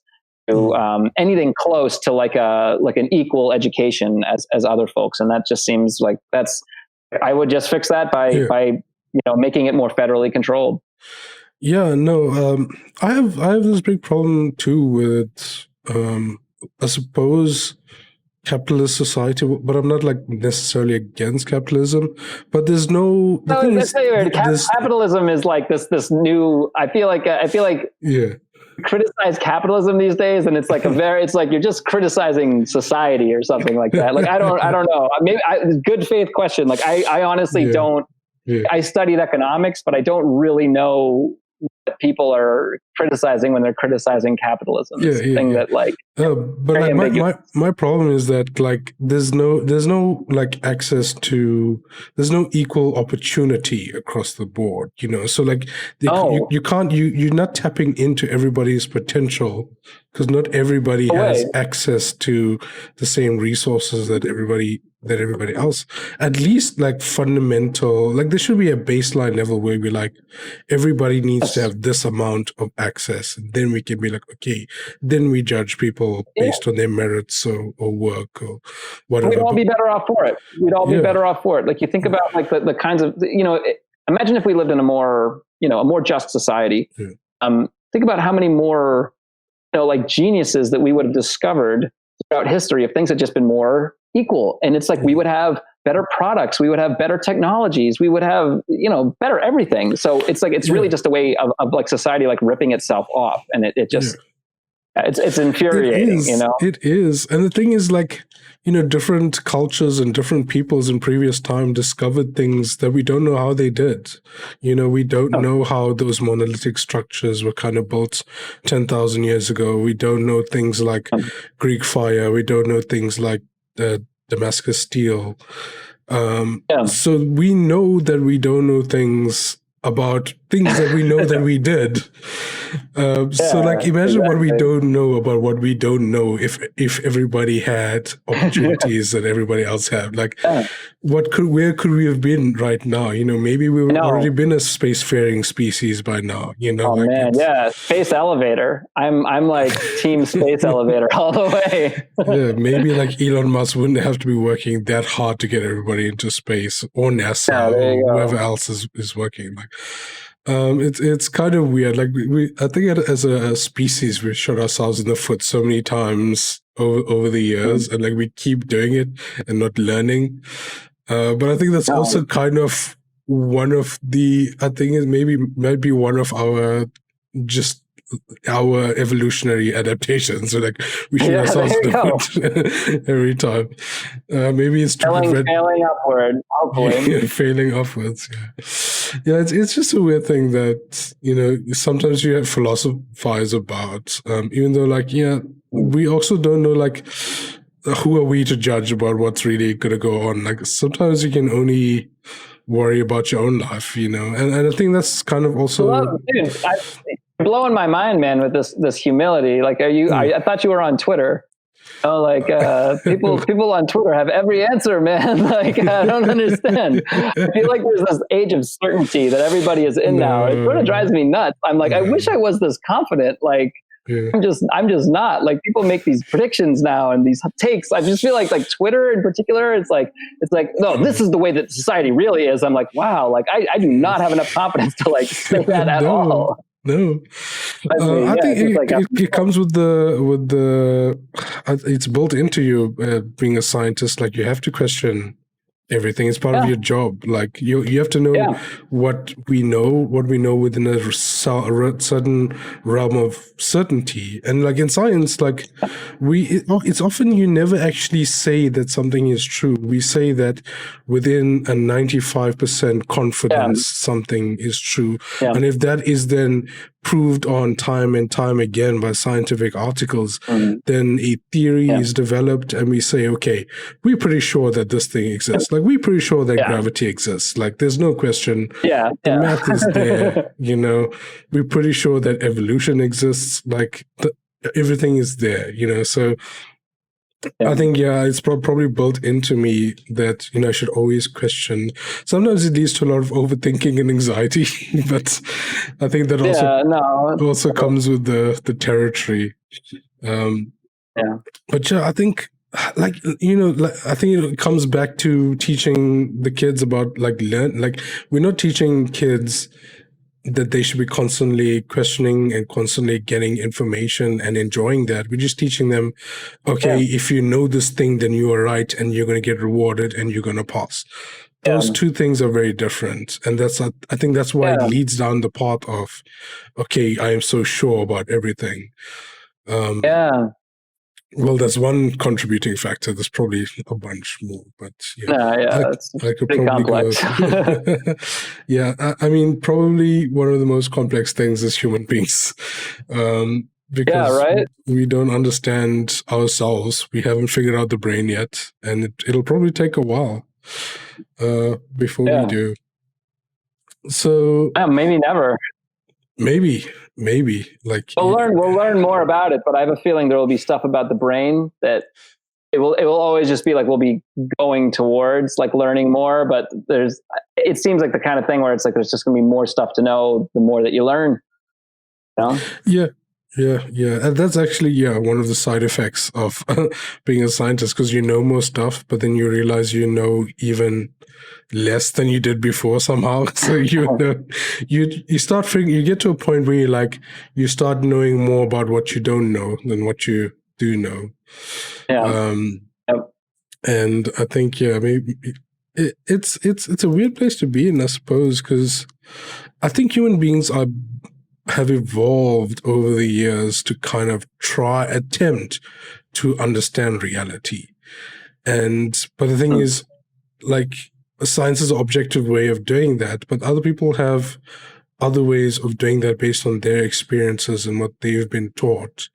to anything close to like an equal education as other folks. And that just seems like I would just fix that by, you know, making it more federally controlled. Yeah, no, I have this big problem too with, I suppose, capitalist society, but I'm not like necessarily against capitalism. But there's no. Capitalism is like this new. I feel like criticize capitalism these days, and it's like it's like you're just criticizing society or something like that. Like I don't know. Maybe good faith question. Like I honestly don't. I studied economics, but I don't really know what people are criticizing when they're criticizing capitalism. It's a thing that like. But like my problem is that like there's no like access to, there's no equal opportunity across the board, you know. So like you can't you're not tapping into everybody's potential, because not everybody has access to the same resources that everybody else. At least like fundamental, like there should be a baseline level where we're like, everybody needs to have this amount of access, and then we can be like, okay, then we judge people based on their merits or work or whatever. We'd all be better off for it. We'd all be better off for it. Like you think about like the kinds of, you know, imagine if we lived in a more just society. Think about how many more, you know, like geniuses that we would have discovered throughout history if things had just been more equal. And it's like we would have better products, we would have better technologies, we would have, you know, better everything. So it's like it's really just a way of like society like ripping itself off, and it just it's infuriating, you know. It is. And the thing is, like, you know, different cultures and different peoples in previous time discovered things that we don't know how they did. You know, we don't know how those monolithic structures were kind of built 10,000 years ago. We don't know things like Greek fire. We don't know things like Damascus steel. So we know that we don't know things about things that we know that we did. So like imagine what we don't know about what we don't know if everybody had opportunities that everybody else had. Like where could we have been right now? You know, maybe we would already been a spacefaring species by now, you know. Oh man, space elevator. I'm like team space elevator all the way. Maybe like Elon Musk wouldn't have to be working that hard to get everybody into space, or NASA, or whoever else is working. Like it's kind of weird. Like I think as a species, we shot ourselves in the foot so many times over the years, and like we keep doing it and not learning. But I think that's also kind of one of the, I think it might be one of our just our evolutionary adaptations. So like we shoot Yeah, ourselves in there you the foot every time. Maybe it's to prevent failing upward, hopefully. failing upwards. Yeah, it's just a weird thing that, you know, sometimes you have philosophize about, even though like, yeah, we also don't know like who are we to judge about what's really going to go on. Like sometimes you can only worry about your own life, you know, and I think that's kind of also. Dude, you're blowing my mind, man, with this humility. Like, are you? I thought you were on Twitter. Oh, like people on Twitter have every answer, man. Like I don't understand. I feel like there's this age of certainty that everybody is in now. It sort of drives me nuts. I'm like, I wish I was this confident. Like I'm just not. Like people make these predictions now and these takes. I just feel like Twitter in particular, it's like no, this is the way that society really is. I'm like, wow, like I do not have enough confidence to like say that at all. No, I think it comes with the it's built into you being a scientist. Like you have to question everything. It's part of your job. Like you have to know what we know within a certain realm of certainty. And like in science, like it's often you never actually say that something is true. We say that within a 95% confidence something is true. And if that is then proved on time and time again by scientific articles, then a theory is developed and we say, okay, we're pretty sure that this thing exists. Like we're pretty sure that gravity exists. Like there's no question. The math is there, you know, we're pretty sure that evolution exists. Like everything is there, you know, so I think, it's probably built into me that, you know, I should always question. Sometimes it leads to a lot of overthinking and anxiety, but I think that also comes with the territory. But I think, like, you know, like, I think it comes back to teaching the kids about like we're not teaching kids that they should be constantly questioning and constantly getting information and enjoying that. We're just teaching them, okay, if you know this thing, then you are right and you're going to get rewarded and you're going to pass. Those two things are very different. And I think that's why it leads down the path of, okay, I am so sure about everything. Well, that's one contributing factor. There's probably a bunch more, but I could probably complex. go. I mean, probably one of the most complex things is human beings, because we don't understand ourselves. We haven't figured out the brain yet, and it'll probably take a while before we do. So maybe never. Maybe like we'll learn more about it, but I have a feeling there will be stuff about the brain that it will always just be like we'll be going towards like learning more, but it seems like the kind of thing where it's like there's just going to be more stuff to know the more that you learn. You know? Yeah. And that's actually, one of the side effects of being a scientist, because you know more stuff, but then you realize you know even less than you did before somehow. So you know, you start figuring, you get to a point where you start knowing more about what you don't know than what you do know. And I think, maybe it's a weird place to be in, I suppose, because I think human beings have evolved over the years to kind of attempt to understand reality. But the thing is, like, science is an objective way of doing that, but other people have other ways of doing that based on their experiences and what they've been taught.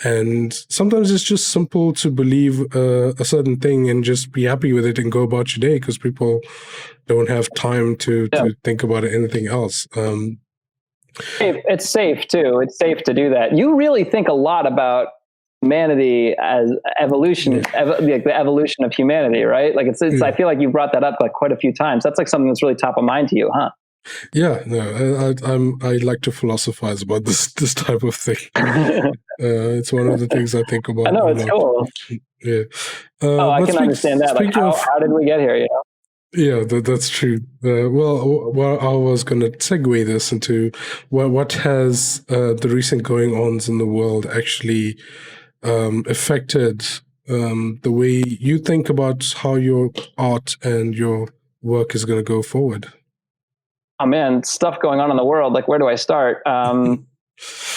And sometimes it's just simple to believe a certain thing and just be happy with it and go about your day, because people don't have time to think about anything else. It's safe too. It's safe to do that. You really think a lot about humanity as evolution, like the evolution of humanity, right? Like it's I feel like you brought that up like quite a few times. That's like something that's really top of mind to you, huh? Yeah, no, I like to philosophize about this type of thing. It's one of the things I think about. I know, it's cool. Yeah. I can understand that. Like, how did we get here? You know? Yeah, that's true. Well, I was going to segue this into what has the recent going-ons in the world actually affected the way you think about how your art and your work is going to go forward. Oh man, stuff going on in the world. Like, where do I start?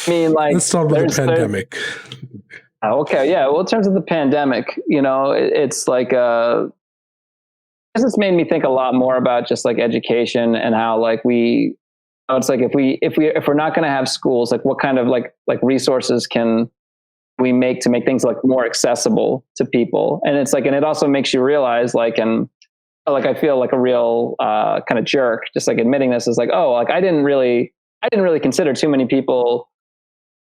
I mean, like, let's start with the pandemic. Okay, yeah. Well, in terms of the pandemic, it's like this made me think a lot more about just like education and how like it's like if we're not going to have schools, like what kind of like resources can we make to make things like more accessible to people? And it's like, and it also makes you realize like, and like I feel like a real kind of jerk just like admitting this is like, oh, like I didn't really consider too many people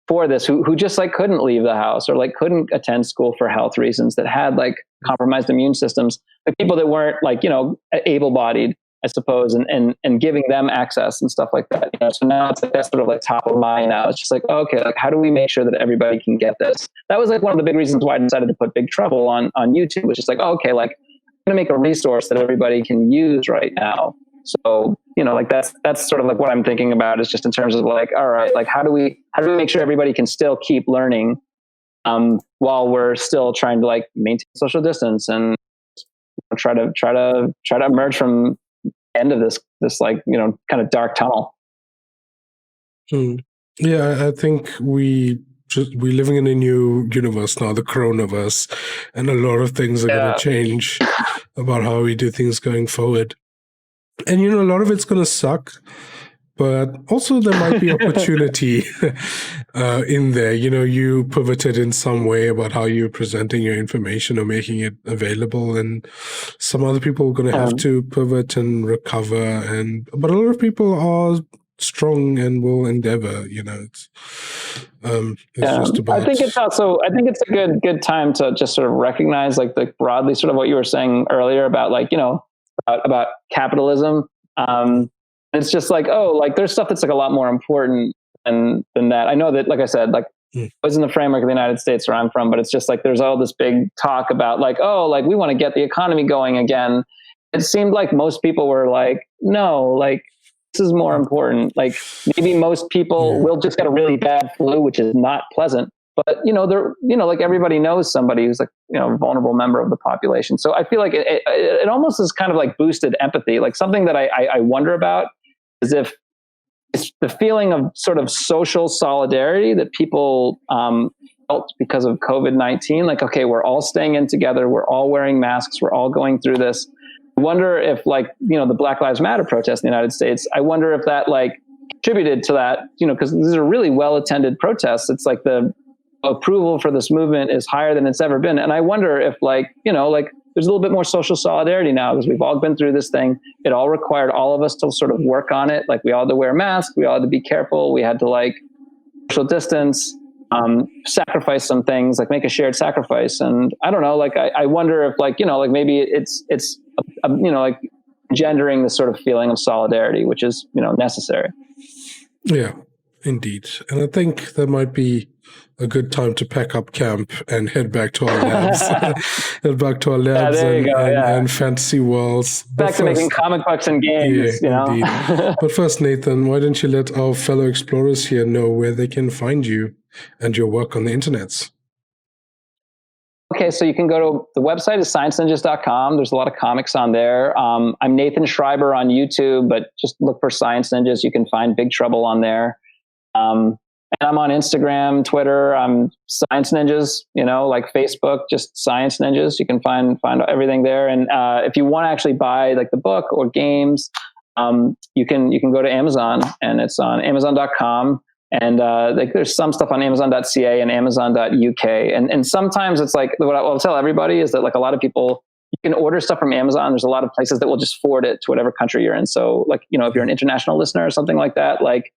for this who just like couldn't leave the house or like couldn't attend school for health reasons, that had like compromised immune systems, like people that weren't like, able-bodied, I suppose, and giving them access and stuff like that. So now it's like that's sort of like top of mind now. It's just like, okay, like how do we make sure that everybody can get this? That was like one of the big reasons why I decided to put Big Trouble on YouTube, which is like, oh, okay, like I'm going to make a resource that everybody can use right now. So, like that's sort of like what I'm thinking about, is just in terms of like, all right, like how do we make sure everybody can still keep learning while we're still trying to like maintain social distance and try to emerge from the end of this like, kind of dark tunnel. Yeah, I think we're living in a new universe now, the coronaverse, and a lot of things are going to change about how we do things going forward. And, a lot of it's going to suck, but also there might be opportunity in there. You pivoted in some way about how you're presenting your information or making it available, and some other people are going to have to pivot and recover. But a lot of people are strong and will endeavor. It's just about. I think it's a good time to just sort of recognize like the broadly sort of what you were saying earlier about like, about capitalism. It's just like, oh, like there's stuff that's like a lot more important than that. I know that, like I said, like it was in the framework of the United States where I'm from, but it's just like there's all this big talk about like, oh, like we want to get the economy going again. It seemed like most people were like, no, like this is more important. Like maybe most people will just get a really bad flu, which is not pleasant. But they're like everybody knows somebody who's like a vulnerable member of the population. So I feel like it almost is kind of like boosted empathy. Like something that I wonder about is if it's the feeling of sort of social solidarity that people felt because of COVID-19. Like, okay, we're all staying in together, we're all wearing masks, we're all going through this. I wonder if like the Black Lives Matter protests in the United States, I wonder if that like contributed to that. Because these are really well attended protests. It's like the approval for this movement is higher than it's ever been. And I wonder if like, like there's a little bit more social solidarity now because we've all been through this thing. It all required all of us to sort of work on it. Like we all had to wear masks. We all had to be careful. We had to like social distance, sacrifice some things, like make a shared sacrifice. And I don't know, like, I wonder if like, like maybe it's like engendering this sort of feeling of solidarity, which is, necessary. Yeah, indeed. And I think there might be a good time to pack up camp and head back to our labs. And fantasy worlds. Back to making comic books and games, Indeed. But first, Nathan, why don't you let our fellow explorers here know where they can find you and your work on the internets? Okay, so you can go to the website is scienceninjas.com. There's a lot of comics on there. I'm Nathan Schreiber on YouTube, but just look for Science Ninjas. You can find Big Trouble on there. And I'm on Instagram, Twitter. I'm Science Ninjas, like Facebook, just Science Ninjas. You can find everything there. And if you want to actually buy like the book or games, you can go to Amazon, and it's on Amazon.com. And like there's some stuff on Amazon.ca and Amazon.uk. And sometimes it's like what I'll tell everybody is that like a lot of people, you can order stuff from Amazon. There's a lot of places that will just forward it to whatever country you're in. So like, if you're an international listener or something like that, like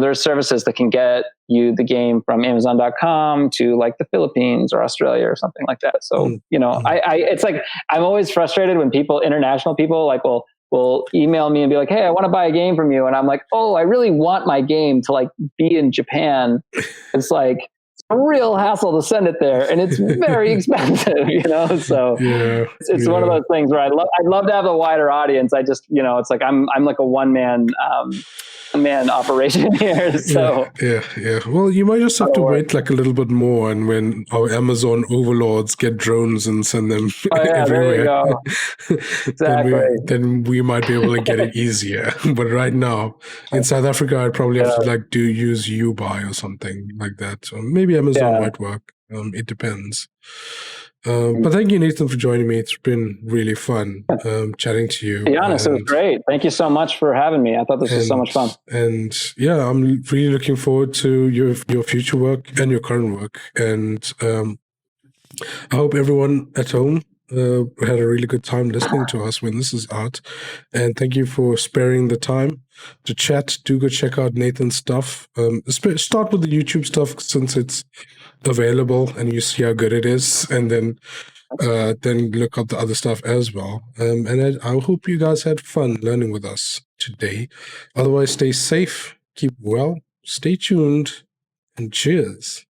there's services that can get you the game from Amazon.com to like the Philippines or Australia or something like that. So, it's like, I'm always frustrated when international people like will email me and be like, hey, I want to buy a game from you. And I'm like, oh, I really want my game to like be in Japan. It's like, a real hassle to send it there, and it's very expensive, so it's one of those things where I'd love to have a wider audience. I just, it's like I'm like a one-man operation here. So yeah. Well, you might just have to wait like a little bit more, and when our Amazon overlords get drones and send them everywhere, there you go. Exactly. then we might be able to get it easier. But right now in South Africa, I'd probably have to use Ubuy or something like that. So maybe Amazon might work. It depends. But thank you, Nathan, for joining me. It's been really fun chatting to you. Yanas, it was great. Thank you so much for having me. I thought this was so much fun. And yeah, I'm really looking forward to your future work and your current work. And I hope everyone at home had a really good time listening to us when this is out. And thank you for sparing the time to chat. Do go check out Nathan's stuff. Start with the YouTube stuff since it's available and you see how good it is, and then look up the other stuff as well. And I hope you guys had fun learning with us today. Otherwise, stay safe, keep well, stay tuned, and cheers.